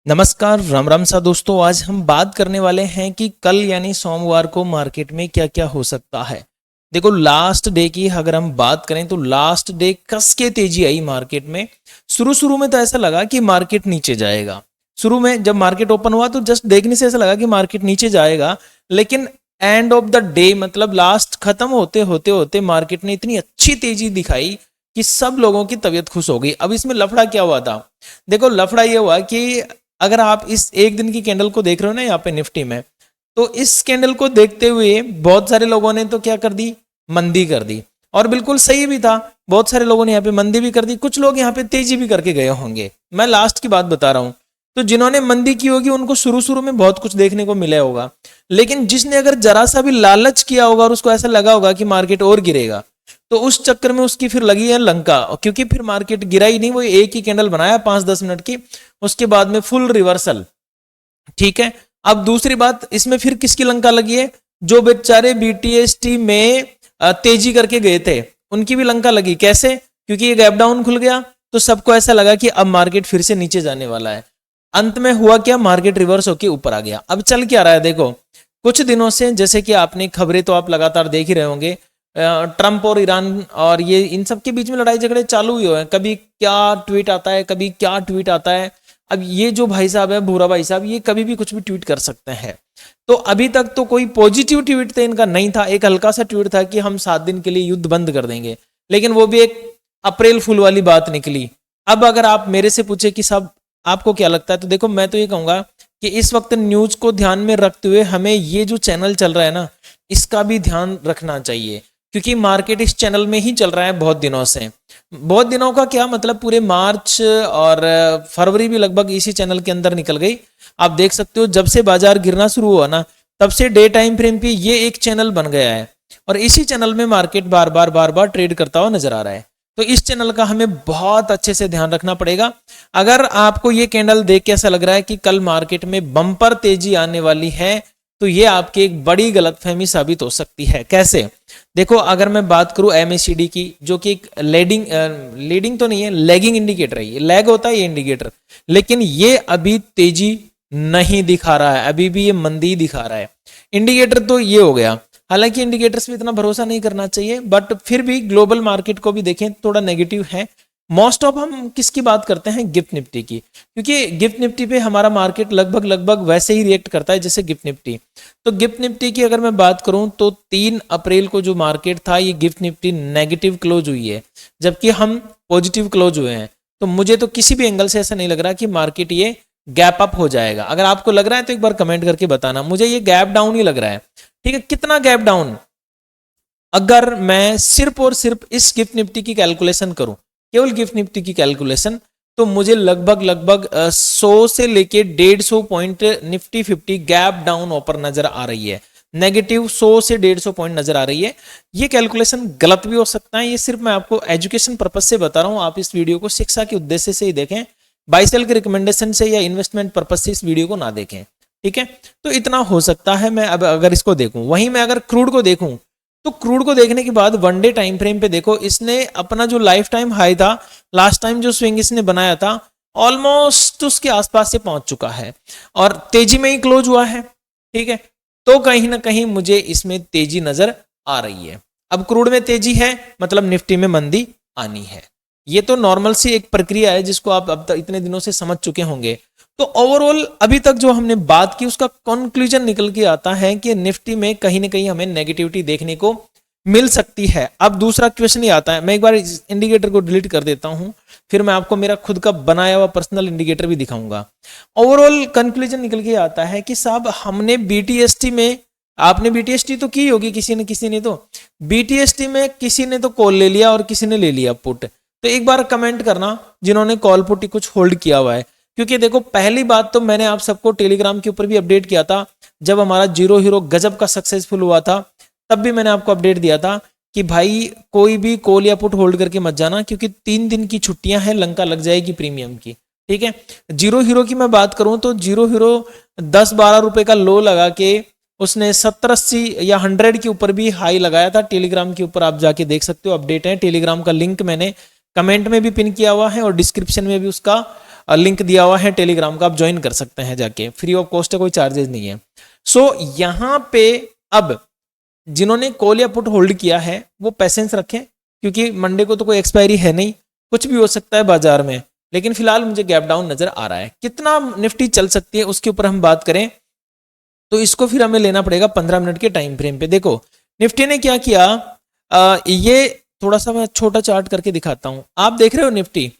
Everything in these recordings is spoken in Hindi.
नमस्कार, राम राम सा दोस्तों। आज हम बात करने वाले हैं कि कल यानी सोमवार को मार्केट में क्या क्या हो सकता है। देखो, लास्ट डे की अगर हम बात करें तो लास्ट डे कस के तेजी आई मार्केट में। शुरू में तो ऐसा लगा कि मार्केट नीचे जाएगा। शुरू में जब मार्केट ओपन हुआ तो जस्ट देखने से ऐसा लगा कि मार्केट नीचे जाएगा, लेकिन एंड ऑफ द डे मतलब लास्ट खत्म होते होते होते मार्केट ने इतनी अच्छी तेजी दिखाई कि सब लोगों की तबीयत खुश हो गई। अब इसमें लफड़ा क्या हुआ था? देखो, लफड़ा ये हुआ कि अगर आप इस एक दिन की कैंडल को देख रहे हो ना यहाँ पे निफ्टी में, तो इस कैंडल को देखते हुए बहुत सारे लोगों ने तो क्या कर दी, मंदी कर दी। और बिल्कुल सही भी था, बहुत सारे लोगों ने यहाँ पे मंदी भी कर दी, कुछ लोग यहाँ पे तेजी भी करके गए होंगे। मैं लास्ट की बात बता रहा हूँ। तो जिन्होंने मंदी की होगी उनको शुरू में बहुत कुछ देखने को मिला होगा, लेकिन जिसने अगर जरा सा भी लालच किया होगा और उसको ऐसा लगा होगा कि मार्केट और गिरेगा, तो उस चक्कर में उसकी फिर लगी है लंका। क्योंकि फिर मार्केट गिरा ही नहीं, वो एक ही कैंडल बनाया 5-10 मिनट की, उसके बाद में फुल रिवर्सल। ठीक है, अब दूसरी बात, इसमें फिर किसकी लंका लगी है? जो बेचारे बीटीएसटी में तेजी करके गए थे उनकी भी लंका लगी। कैसे? क्योंकि ये गैप डाउन खुल गया तो सबको ऐसा लगा कि अब मार्केट फिर से नीचे जाने वाला है। अंत में हुआ क्या? मार्केट रिवर्स होके ऊपर आ गया। अब चल क्या रहा है? देखो, कुछ दिनों से जैसे कि आपने खबरें तो आप लगातार देख ही रहे होंगे, ट्रंप और ईरान और ये इन सब के बीच में लड़ाई झगड़े चालू हुए हैं। कभी क्या ट्वीट आता है, कभी क्या ट्वीट आता है। अब ये जो भाई साहब है, भूरा भाई साहब, ये कभी भी कुछ भी ट्वीट कर सकते हैं। तो अभी तक तो कोई पॉजिटिव ट्वीट तो इनका नहीं था। एक हल्का सा ट्वीट था कि हम 7 दिन के लिए युद्ध बंद कर देंगे, लेकिन वो भी एक अप्रैल फूल वाली बात निकली। अब अगर आप मेरे से पूछे कि साहब आपको क्या लगता है, तो देखो मैं तो ये कहूंगा कि इस वक्त न्यूज को ध्यान में रखते हुए हमें ये जो चैनल चल रहा है ना, इसका भी ध्यान रखना चाहिए। क्योंकि मार्केट इस चैनल में ही चल रहा है बहुत दिनों से। बहुत दिनों का क्या मतलब, पूरे मार्च और फरवरी भी लगभग इसी चैनल के अंदर निकल गई। आप देख सकते हो जब से बाजार गिरना शुरू हुआ ना, तब से डे टाइम फ्रेम पे ये एक चैनल बन गया है और इसी चैनल में मार्केट बार बार ट्रेड करता हुआ नजर आ रहा है। तो इस चैनल का हमें बहुत अच्छे से ध्यान रखना पड़ेगा। अगर आपको ये कैंडल देख के ऐसा लग रहा है कि कल मार्केट में बम्पर तेजी आने वाली है, तो ये आपकी एक बड़ी गलतफहमी साबित हो सकती है। कैसे? देखो, अगर मैं बात करूं एमएसीडी की, जो कि एक लीडिंग तो नहीं है, लैगिंग इंडिकेटर है। ये लैग होता है ये इंडिकेटर, लेकिन ये अभी तेजी नहीं दिखा रहा है, अभी भी ये मंदी दिखा रहा है। इंडिकेटर तो ये हो गया। हालांकि इंडिकेटर्स पे इतना भरोसा नहीं करना चाहिए, बट फिर भी ग्लोबल मार्केट को भी देखें, थोड़ा नेगेटिव है। मोस्ट ऑफ हम किसकी बात करते हैं? गिफ्ट निफ्टी की, क्योंकि गिफ्ट निफ्टी पे हमारा मार्केट लगभग वैसे ही रिएक्ट करता है जैसे गिफ्ट निफ्टी। तो गिफ्ट निफ्टी की अगर मैं बात करूं तो 3 अप्रैल को जो मार्केट था, ये गिफ्ट निफ्टी नेगेटिव क्लोज हुई है, जबकि हम पॉजिटिव क्लोज हुए हैं। तो मुझे तो किसी भी एंगल से ऐसा नहीं लग रहा कि मार्केट ये गैप अप हो जाएगा। अगर आपको लग रहा है तो एक बार कमेंट करके बताना। मुझे ये गैप डाउन ही लग रहा है। ठीक है, कितना गैप डाउन? अगर मैं सिर्फ और सिर्फ इस गिफ्ट निफ्टी की कैलकुलेशन करूं, केवल गिफ्ट निफ्टी की कैलकुलेशन, तो मुझे लगभग 100 से लेके 150 पॉइंट निफ्टी 50 गैप डाउन ऊपर नजर आ रही है। नेगेटिव 100 से 150 पॉइंट नजर आ रही है। ये कैलकुलेशन गलत भी हो सकता है, ये सिर्फ मैं आपको एजुकेशन पर्पज से बता रहा हूं। आप इस वीडियो को शिक्षा के उद्देश्य से ही देखें, बाय सेल के रिकमेंडेशन से या इन्वेस्टमेंट पर्पज से इस वीडियो को ना देखें। ठीक है, तो इतना हो सकता है। मैं अब अगर इसको देखूं, वहीं मैं अगर क्रूड को देखूं, तो क्रूड को देखने के बाद वन डे टाइम फ्रेम पे देखो, इसने अपना जो लाइफ टाइम हाई था, लास्ट टाइम जो स्विंग इसने बनाया था, ऑलमोस्ट उसके आसपास से पहुंच चुका है और तेजी में ही क्लोज हुआ है। ठीक है, तो कहीं ना कहीं मुझे इसमें तेजी नजर आ रही है। अब क्रूड में तेजी है मतलब निफ्टी में मंदी आनी है। ये तो नॉर्मल सी एक प्रक्रिया है जिसको आप अब तक इतने दिनों से समझ चुके होंगे। तो ओवरऑल अभी तक जो हमने बात की उसका कंक्लूजन निकल के आता है कि निफ्टी में कहीं ना कहीं हमें नेगेटिविटी देखने को मिल सकती है। अब दूसरा क्वेश्चन ही आता है, मैं एक बार इस इंडिकेटर को डिलीट कर देता हूं, फिर मैं आपको मेरा खुद का बनाया हुआ पर्सनल इंडिकेटर भी दिखाऊंगा। ओवरऑल कंक्लूजन निकल के आता है कि साहब हमने बीटीएसटी में, आपने बीटीएसटी तो की होगी किसी ने तो बीटीएसटी में किसी ने तो कॉल ले लिया और किसी ने ले लिया पुट। तो एक बार कमेंट करना जिन्होंने कॉल पुट कुछ होल्ड किया हुआ है। क्योंकि देखो, पहली बात तो मैंने आप सबको टेलीग्राम के ऊपर भी अपडेट किया था, जब हमारा जीरो हीरो गजब का सक्सेसफुल हुआ था, तब भी मैंने आपको अपडेट दिया था कि भाई कोई भी कॉल या पुट होल्ड करके मत जाना, क्योंकि 3 दिन की छुट्टियां हैं, लंका लग जाएगी प्रीमियम की। ठीक है, जीरो हीरो की मैं बात करूं तो जीरो हीरो 10-12 रुपए का लो लगा के उसने 70-80 या 100 के ऊपर भी हाई लगाया था। टेलीग्राम के ऊपर आप जाके देख सकते हो, अपडेट है। टेलीग्राम का लिंक मैंने कमेंट में भी पिन किया हुआ है और डिस्क्रिप्शन में भी उसका लिंक दिया हुआ है टेलीग्राम का, आप ज्वाइन कर सकते हैं जाके, फ्री ऑफ कॉस्ट है, कोई चार्जेस नहीं है। सो यहाँ पे अब जिन्होंने कॉल या पुट होल्ड किया है वो पेशेंस रखें, क्योंकि मंडे को तो कोई एक्सपायरी है नहीं, कुछ भी हो सकता है बाजार में। लेकिन फिलहाल मुझे गैप डाउन नजर आ रहा है। कितना निफ्टी चल सकती है उसके ऊपर हम बात करें तो इसको फिर हमें लेना पड़ेगा 15 मिनट के टाइम फ्रेम पे। देखो निफ्टी ने क्या किया, ये थोड़ा सा मैं छोटा चार्ट करके दिखाता हूं। आप देख रहे हो निफ्टी,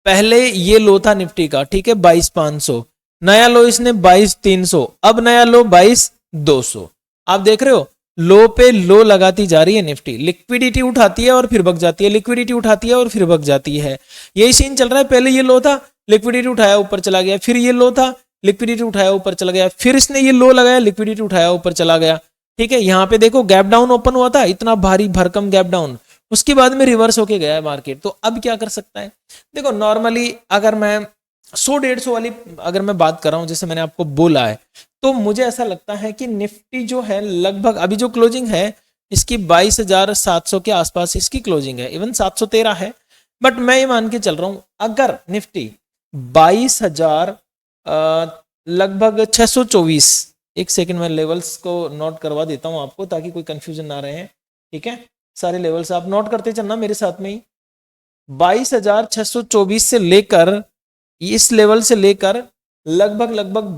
पहले ये लो था निफ्टी का, ठीक है 22,500, नया लो इसने 22,300, अब नया लो 22,200। आप देख रहे हो लो पे लो लगाती जा रही है निफ्टी, लिक्विडिटी उठाती है और फिर भग जाती है, लिक्विडिटी उठाती है और फिर भग जाती है। यही सीन चल रहा है, पहले ये लो था, लिक्विडिटी उठाया ऊपर चला गया, फिर ये लो था, लिक्विडिटी उठाया ऊपर चला गया, फिर इसने ये लो लगाया, लिक्विडिटी उठाया ऊपर चला गया। ठीक है, यहाँ पे देखो गैप डाउन ओपन हुआ था, इतना भारी भरकम गैप डाउन, उसके बाद में रिवर्स होके गया है मार्केट। तो अब क्या कर सकता है, देखो नॉर्मली अगर मैं 100-150 वाली अगर मैं बात कर रहा हूं, जैसे मैंने आपको बोला है, तो मुझे ऐसा लगता है कि निफ्टी जो है लगभग अभी जो क्लोजिंग है इसकी 22,700 के आसपास इसकी क्लोजिंग है, इवन 713 है। बट मैं ये मान के चल रहा हूं अगर निफ्टी 22,000 लगभग 624, एक सेकंड में लेवल्स को नोट करवा देता हूं आपको ताकि कोई कंफ्यूजन ना रहे। ठीक है, सारे लेवल्स आप नोट करते चलना मेरे साथ में ही। 22,624 से लेकर इस लेवल से लेकर लगभग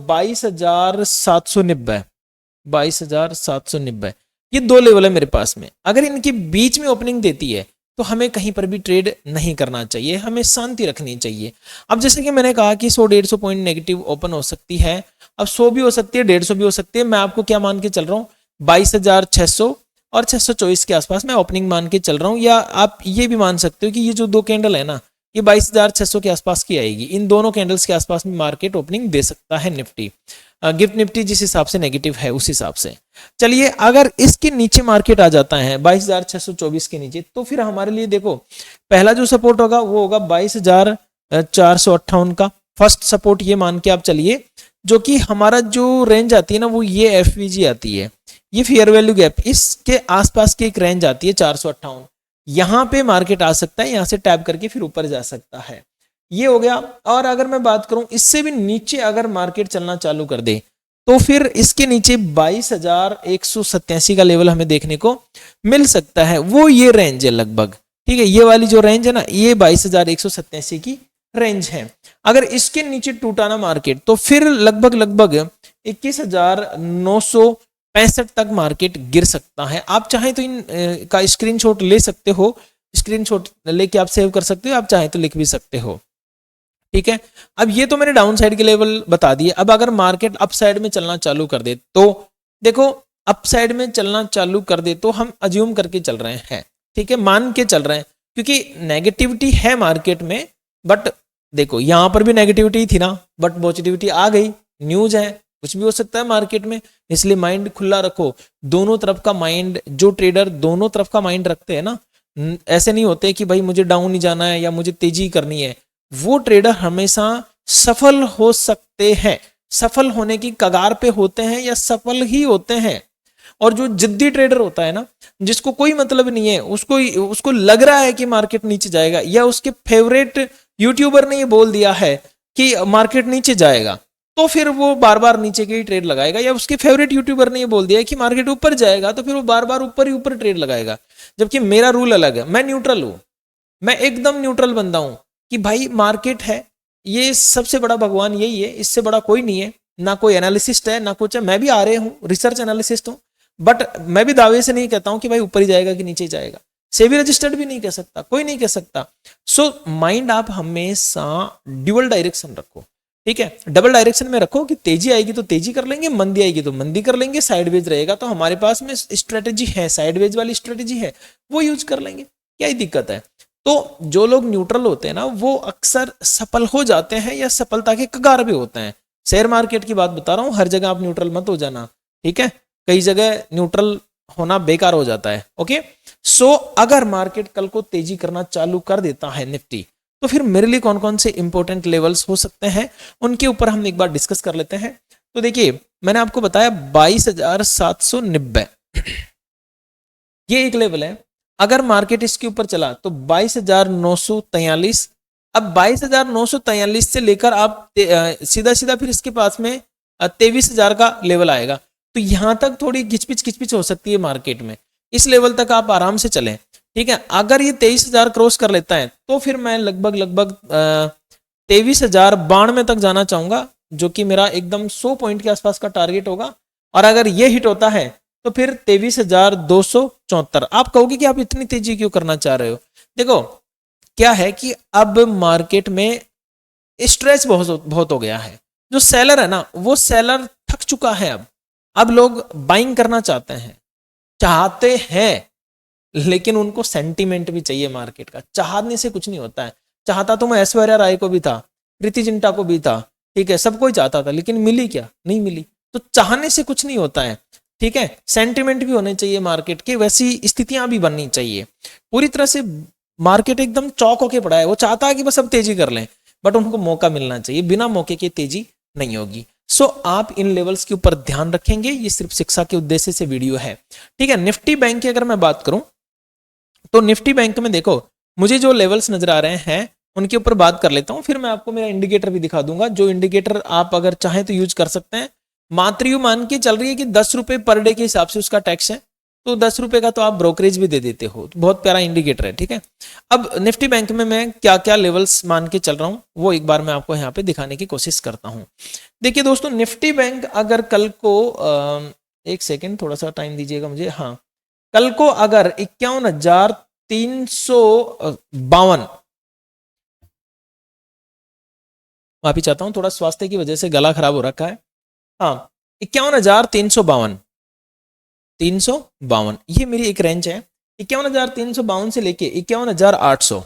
22,790, 22,790, ये दो लेवल है मेरे पास में। अगर इनके बीच में ओपनिंग देती है तो हमें कहीं पर भी ट्रेड नहीं करना चाहिए, हमें शांति रखनी चाहिए। अब जैसे कि मैंने कहा कि 100-150 पॉइंट नेगेटिव ओपन हो सकती है, अब 100 भी हो सकती है, 150 भी हो सकती है। मैं आपको क्या मान के चल रहा हूँ, 22,600 और 624 के आसपास मैं ओपनिंग मान के चल रहा हूँ। या आप ये भी मान सकते हो कि ये जो दो कैंडल है ना, ये 22,600 के आसपास की आएगी, इन दोनों कैंडल्स के आसपास में मार्केट ओपनिंग दे सकता है निफ्टी। गिफ्ट निफ्टी जिस हिसाब से नेगेटिव है उस हिसाब से। चलिए अगर इसके नीचे मार्केट आ जाता है 22,624 के नीचे, तो फिर हमारे लिए देखो पहला जो सपोर्ट होगा वो होगा 22,458 का, फर्स्ट सपोर्ट ये मान के आप चलिए। जो कि हमारा जो रेंज आती है ना वो ये एफवीजी आती है, ये फेयर वैल्यू गैप, इसके आसपास की एक रेंज आती है 458, यहां पे मार्केट आ सकता है, यहां से टैप करके फिर ऊपर जा सकता है। ये हो गया। और अगर मैं बात करूं इससे भी नीचे अगर मार्केट चलना चालू कर दे तो फिर इसके नीचे 22,187 का लेवल हमें देखने को मिल सकता है, वो ये रेंज है लगभग। ठीक है, ये वाली जो रेंज है ना, ये 22,187 की रेंज है। अगर इसके नीचे टूटा ना मार्केट तो फिर लगभग 21,965 तक मार्केट गिर सकता है। आप चाहें तो इन का स्क्रीनशॉट ले सकते हो, स्क्रीनशॉट लेके आप सेव कर सकते हो, आप चाहें तो लिख भी सकते हो। ठीक है, अब ये तो मैंने डाउन साइड के लेवल बता दिए। अब अगर मार्केट अप साइड में चलना चालू कर दे तो देखो, अप साइड में चलना चालू कर दे तो हम अज्यूम करके चल रहे हैं, ठीक है, मान के चल रहे हैं, क्योंकि नेगेटिविटी है मार्केट में। बट देखो यहां पर भी नेगेटिविटी थी ना, बट पॉजिटिविटी आ गई, न्यूज है, कुछ भी हो सकता है मार्केट में, इसलिए माइंड खुला रखो। दोनों तरफ का माइंड, जो ट्रेडर दोनों तरफ का माइंड रखते हैं ना, ऐसे नहीं होते कि भाई मुझे डाउन ही जाना है या मुझे तेजी करनी है, वो ट्रेडर हमेशा सफल हो सकते हैं, सफल होने की कगार पे होते हैं या सफल ही होते हैं। और जो जिद्दी ट्रेडर होता है ना, जिसको कोई मतलब नहीं है, उसको लग रहा है कि मार्केट नीचे जाएगा, या उसके फेवरेट यूट्यूबर ने ये बोल दिया है कि मार्केट नीचे जाएगा, तो फिर वो बार बार नीचे के ही ट्रेड लगाएगा। या उसके फेवरेट यूट्यूबर ने ये बोल दिया है कि मार्केट ऊपर जाएगा, तो फिर वो बार बार ऊपर ही ऊपर ट्रेड लगाएगा। जबकि मेरा रूल अलग है, मैं न्यूट्रल हूं, मैं एकदम न्यूट्रल बंदा हूं कि भाई मार्केट है, ये सबसे बड़ा भगवान यही है, इससे बड़ा कोई नहीं है, ना कोई एनालिसिस्ट है ना कुछ है। मैं भी आ रहे हूँ, रिसर्च एनालिसिस्ट हूँ, बट मैं भी दावे से नहीं कहता हूं कि भाई ऊपर ही जाएगा कि नीचे जाएगा, सेबी रजिस्टर्ड भी नहीं कह सकता, कोई नहीं कह सकता। सो माइंड आप हमेशा ड्यूअल डायरेक्शन रखो, ठीक है, डबल डायरेक्शन में रखो कि तेजी आएगी तो तेजी कर लेंगे, मंदी आएगी तो मंदी कर लेंगे, साइडवेज रहेगा तो हमारे पास में स्ट्रेटेजी है, साइडवेज वाली स्ट्रेटेजी है, वो यूज कर लेंगे, क्या ही दिक्कत है। तो जो लोग न्यूट्रल होते हैं ना, वो अक्सर सफल हो जाते हैं या सफलता के कगार पे होते हैं। शेयर मार्केट की बात बता रहा हूं, हर जगह आप न्यूट्रल मत हो जाना, ठीक है, कई जगह न्यूट्रल होना बेकार हो जाता है। ओके, सो अगर मार्केट कल को तेजी करना चालू कर देता है निफ्टी, तो फिर मेरे लिए कौन कौन से इंपॉर्टेंट लेवल्स हो सकते हैं, उनके ऊपर हम एक बार डिस्कस कर लेते हैं। तो देखिए मैंने आपको बताया 22,790 ये एक लेवल है। अगर मार्केट इसके ऊपर चला तो 22,943, अब 22,943 से लेकर आप सीधा सीधा फिर इसके पास में 23,000 का लेवल आएगा। तो यहां तक थोड़ी घिचपिच हो सकती है मार्केट में, इस लेवल तक आप आराम से चलें, ठीक है। अगर ये 23,000 क्रॉस कर लेता है तो फिर मैं लगभग 23,092 तक जाना चाहूंगा, जो कि मेरा एकदम 100 पॉइंट के आसपास का टारगेट होगा। और अगर ये हिट होता है तो फिर 23,274। आप कहोगे कि आप इतनी तेजी क्यों करना चाह रहे हो? देखो क्या है कि अब मार्केट में स्ट्रेस बहुत हो गया है। जो सेलर है ना, वो सेलर थक चुका है। अब लोग बाइंग करना चाहते हैं, लेकिन उनको सेंटीमेंट भी चाहिए मार्केट का। चाहने से कुछ नहीं होता है। चाहता तो मैं ऐश्वर्या राय को भी था, प्रीति जिंटा को भी था, ठीक है, सबको ही चाहता था, लेकिन मिली क्या? नहीं मिली। तो चाहने से कुछ नहीं होता है, ठीक है। सेंटीमेंट भी होने चाहिए मार्केट के, वैसी स्थितियां भी बननी चाहिए। पूरी तरह से मार्केट एकदम चौक होके पड़ा है, वो चाहता है कि बस अब तेजी कर लें, बट उनको मौका मिलना चाहिए। बिना मौके के तेजी नहीं होगी। सो आप इन लेवल्स के ऊपर ध्यान रखेंगे, ये सिर्फ शिक्षा के उद्देश्य से वीडियो है, ठीक है। निफ्टी बैंक की अगर मैं बात करूं तो निफ्टी बैंक में देखो मुझे जो लेवल्स नजर आ रहे हैं उनके ऊपर बात कर लेता हूं, फिर मैं आपको मेरा इंडिकेटर भी दिखा दूंगा। जो इंडिकेटर आप अगर चाहें तो यूज कर सकते हैं। मात्र मान के चल रही है कि 10 रुपए पर डे के हिसाब से उसका टैक्स है, तो 10 रुपए का तो आप ब्रोकरेज भी दे देते हो। तो बहुत प्यारा इंडिकेटर है, ठीक है। अब निफ्टी बैंक में मैं क्या क्या लेवल्स मान के चल रहा हूं वो एक बार मैं आपको यहाँ पे दिखाने की कोशिश करता हूं। देखिए दोस्तों, निफ्टी बैंक अगर कल को एक सेकेंड थोड़ा सा टाइम दीजिएगा मुझे, हाँ, कल को अगर 51,352, माफी चाहता हूं, थोड़ा स्वास्थ्य की वजह से गला खराब हो रखा है, हाँ, 51,352 ये मेरी एक रेंज है। 51,352 से लेके 51,800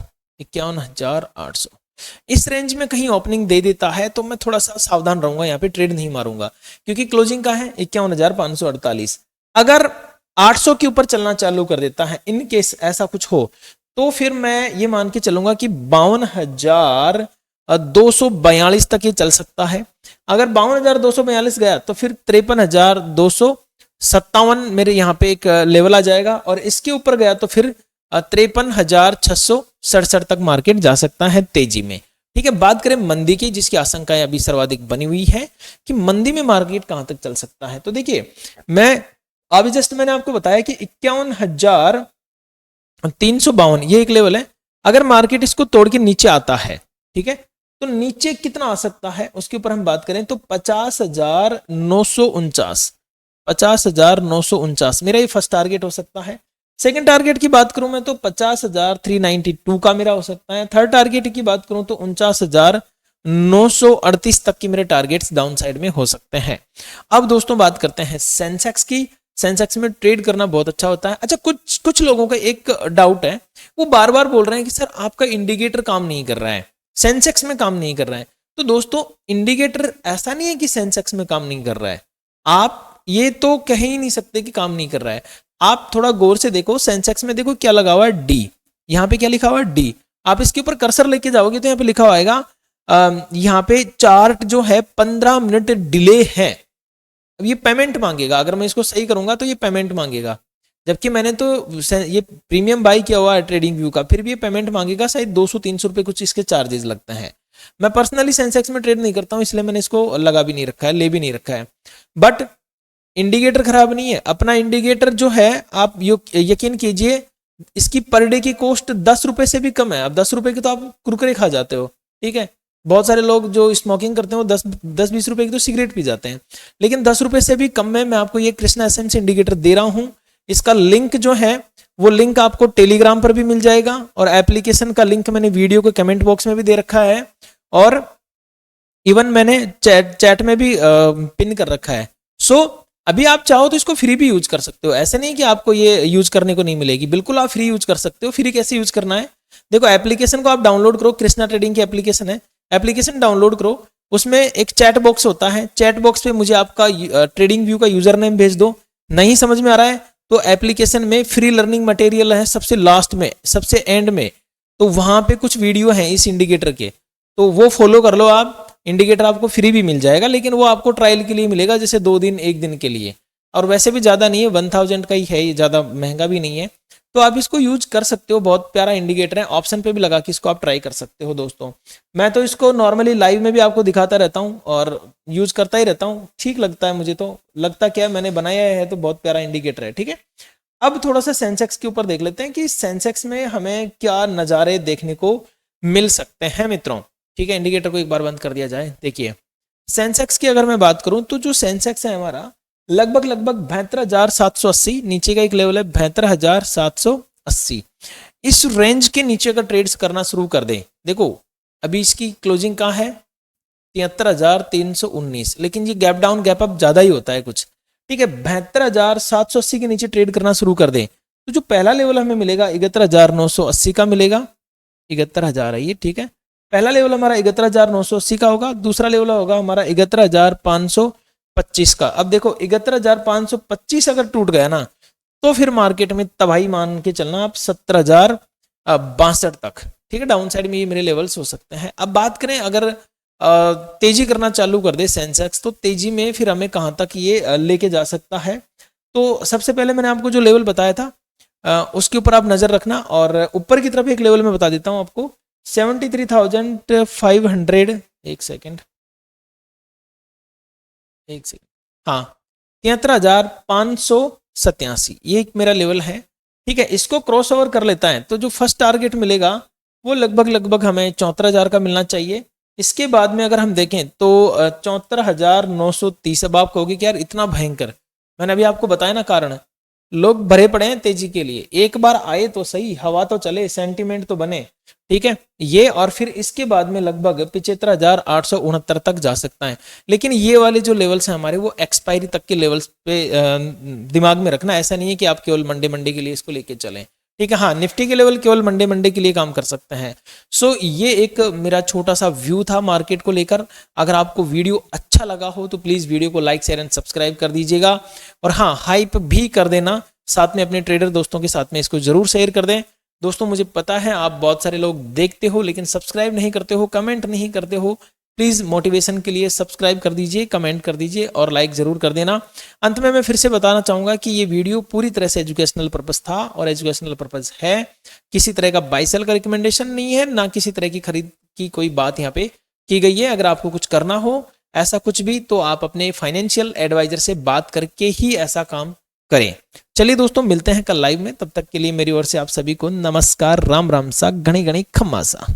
इस रेंज में कहीं ओपनिंग दे देता है तो मैं थोड़ा सा सावधान रहूंगा, यहाँ पे ट्रेड नहीं मारूंगा, क्योंकि क्लोजिंग का है 51,548। अगर 800 के ऊपर चलना चालू कर देता है, इन केस ऐसा कुछ हो, तो फिर मैं ये मान के चलूंगा कि 52,242 तक ये चल सकता है। अगर 52,242 गया तो फिर 53,257 मेरे यहाँ पे एक लेवल आ जाएगा, और इसके ऊपर गया तो फिर 53,667 तक मार्केट जा सकता है तेजी में, ठीक है। बात करें मंदी की, जिसकी आशंकाएं अभी सर्वाधिक बनी हुई है कि मंदी में मार्केट कहां तक चल सकता है, तो देखिए मैं अभी जस्ट मैंने आपको बताया कि 51,352 ये एक लेवल है। अगर मार्केट इसको तोड़ के नीचे आता है, ठीक है, तो नीचे कितना आ सकता है उसके ऊपर हम बात करें तो 50,949 मेरा ये फर्स्ट टारगेट हो सकता है। सेकंड टारगेट की बात करूं मैं तो 50,392 का मेरा हो सकता है। थर्ड टारगेट की बात करूं तो 49,938 तक की मेरे टारगेट्स डाउन साइड में हो सकते हैं। अब दोस्तों बात करते हैं सेंसेक्स की। सेंसेक्स में ट्रेड करना बहुत अच्छा होता है। अच्छा, कुछ लोगों का एक डाउट है, वो बार बार बोल रहे हैं कि सर आपका इंडिकेटर काम नहीं कर रहा है, सेंसेक्स में काम नहीं कर रहा है। तो दोस्तों इंडिकेटर ऐसा नहीं है कि सेंसेक्स में काम नहीं कर रहा है, आप ये तो कह ही नहीं सकते कि काम नहीं कर रहा है। आप थोड़ा गौर से देखो, सेंसेक्स में देखो क्या लगा हुआ है, डी, यहाँ पे क्या लिखा हुआ है, डी। आप इसके ऊपर कर्सर लेके जाओगे तो यहाँ पे लिखा हुआ यहाँ पे चार्ट जो है 15 मिनट डिले है। अब ये पेमेंट मांगेगा, अगर मैं इसको सही करूंगा तो ये पेमेंट मांगेगा, जबकि मैंने तो ये प्रीमियम बाई किया हुआ है ट्रेडिंग व्यू का, फिर भी ये पेमेंट मांगेगा। शायद 200-300 रुपए कुछ इसके चार्जेस लगते हैं। मैं पर्सनली सेंसेक्स में ट्रेड नहीं करता हूं, इसलिए मैंने इसको लगा भी नहीं रखा है, ले भी नहीं रखा है। बट इंडिकेटर खराब नहीं है, अपना इंडिकेटर जो है आप यकीन कीजिए इसकी पर डे की कॉस्ट 10 रुपए से भी कम है। अब 10 रुपए की तो आप कुरकुरे खा जाते हो, ठीक है। बहुत सारे लोग जो स्मोकिंग करते हैं वो 10-20 रुपए की तो सिगरेट पी जाते हैं, लेकिन 10 रुपए से भी कम में मैं आपको ये कृष्णा एसेंस इंडिकेटर दे रहा हूं। इसका लिंक जो है वो लिंक आपको टेलीग्राम पर भी मिल जाएगा, और एप्लीकेशन का लिंक मैंने वीडियो के कमेंट बॉक्स में भी दे रखा है, और इवन मैंने चैट में भी पिन कर रखा है। सो अभी आप चाहो तो इसको फ्री भी यूज कर सकते हो, ऐसे नहीं कि आपको ये यूज करने को नहीं मिलेगी, बिल्कुल आप फ्री यूज कर सकते हो। फ्री कैसे यूज करना है, देखो एप्लीकेशन को आप डाउनलोड करो, कृष्णा ट्रेडिंग की एप्लीकेशन है, एप्लीकेशन डाउनलोड करो, उसमें एक चैट बॉक्स होता है, चैट बॉक्स पे मुझे आपका ट्रेडिंग व्यू का यूजर नेम भेज दो। नहीं समझ में आ रहा है तो एप्लीकेशन में फ्री लर्निंग मटेरियल है सबसे लास्ट में, सबसे एंड में, तो वहां पे कुछ वीडियो हैं इस इंडिकेटर के, तो वो फॉलो कर लो आप। इंडिकेटर आपको फ्री भी मिल जाएगा, लेकिन वो आपको ट्रायल के लिए मिलेगा, जैसे 2 दिन 1 दिन के लिए, और वैसे भी ज़्यादा नहीं है, 1000 का ही है, ये ज़्यादा महंगा भी नहीं है। तो आप इसको यूज कर सकते हो, बहुत प्यारा इंडिकेटर है, ऑप्शन पे भी लगा के इसको आप ट्राई कर सकते हो दोस्तों। मैं तो इसको नॉर्मली लाइव में भी आपको दिखाता रहता हूँ और यूज करता ही रहता हूँ, ठीक लगता है मुझे, तो लगता क्या है मैंने बनाया है तो बहुत प्यारा इंडिकेटर है, ठीक है। अब थोड़ा सा सेंसेक्स के ऊपर देख लेते हैं कि सेंसेक्स में हमें क्या नज़ारे देखने को मिल सकते हैं मित्रों, ठीक है। इंडिकेटर को एक बार बंद कर दिया जाए। देखिए सेंसेक्स की अगर मैं बात करूं तो जो सेंसेक्स है हमारा लगभग 72,780, नीचे का एक लेवल है 72,780। इस रेंज के नीचे का ट्रेड्स करना शुरू कर दें, देखो अभी इसकी क्लोजिंग कहाँ है 73,319, लेकिन ये गैप डाउन गैप अप ज्यादा ही होता है कुछ, ठीक है। 72,780 के नीचे ट्रेड करना शुरू कर दें तो जो पहला लेवल हमें मिलेगा 71,980 का मिलेगा, 71,000 है ये, ठीक है। पहला लेवल हमारा 71,980 का होगा, दूसरा लेवल होगा हमारा 71,525 का। अब देखो 71,525 अगर टूट गया ना तो फिर मार्केट में तबाही मान के चलना आप 70,062 तक, ठीक है। डाउन साइड में ये मेरे लेवल्स हो सकते हैं। अब बात करें अगर तेजी करना चालू कर दे सेंसेक्स तो तेजी में फिर हमें कहाँ तक ये लेके जा सकता है। तो सबसे पहले मैंने आपको जो लेवल बताया था उसके ऊपर आप नजर रखना, और ऊपर की तरफ एक लेवल में बता देता हूं आपको 73,500, एक सेकेंड हाँ 73,587, ये एक मेरा लेवल है, ठीक है। इसको क्रॉस ओवर कर लेता है तो जो फर्स्ट टारगेट मिलेगा वो लगभग हमें 74,000 का मिलना चाहिए। इसके बाद में अगर हम देखें तो 74,930। अब आप कहोगे कि यार इतना भयंकर, मैंने अभी आपको बताया ना कारण, लोग भरे पड़े हैं तेजी के लिए, एक बार आए तो सही, हवा तो चले, सेंटीमेंट तो बने, ठीक है ये, और फिर इसके बाद में लगभग 75,869 तक जा सकता है। लेकिन ये वाले जो लेवल्स हैं हमारे वो एक्सपायरी तक के लेवल्स पे दिमाग में रखना, ऐसा नहीं है कि आप केवल मंडे के लिए इसको लेके चलें, ठीक है। हाँ निफ्टी के लेवल केवल मंडे के लिए काम कर सकते हैं। सो ये एक मेरा छोटा सा व्यू था मार्केट को लेकर। अगर आपको वीडियो अच्छा लगा हो तो प्लीज वीडियो को लाइक शेयर एंड सब्सक्राइब कर दीजिएगा, और हाँ हाइप भी कर देना, साथ में अपने ट्रेडर दोस्तों के साथ में इसको जरूर शेयर कर दें। दोस्तों मुझे पता है आप बहुत सारे लोग देखते हो लेकिन सब्सक्राइब नहीं करते हो, कमेंट नहीं करते हो, प्लीज मोटिवेशन के लिए सब्सक्राइब कर दीजिए, कमेंट कर दीजिए और लाइक जरूर कर देना। अंत में मैं फिर से बताना चाहूंगा कि ये वीडियो पूरी तरह से एजुकेशनल पर्पस था और एजुकेशनल पर्पस है, किसी तरह का बाय सेल का रिकमेंडेशन नहीं है, ना किसी तरह की खरीद की कोई बात यहाँ पे की गई है। अगर आपको कुछ करना हो ऐसा कुछ भी तो आप अपने फाइनेंशियल एडवाइजर से बात करके ही ऐसा काम करें। चलिए दोस्तों मिलते हैं कल लाइव में, तब तक के लिए मेरी ओर से आप सभी को नमस्कार, राम राम सा, घनी घनी खम्मा सा।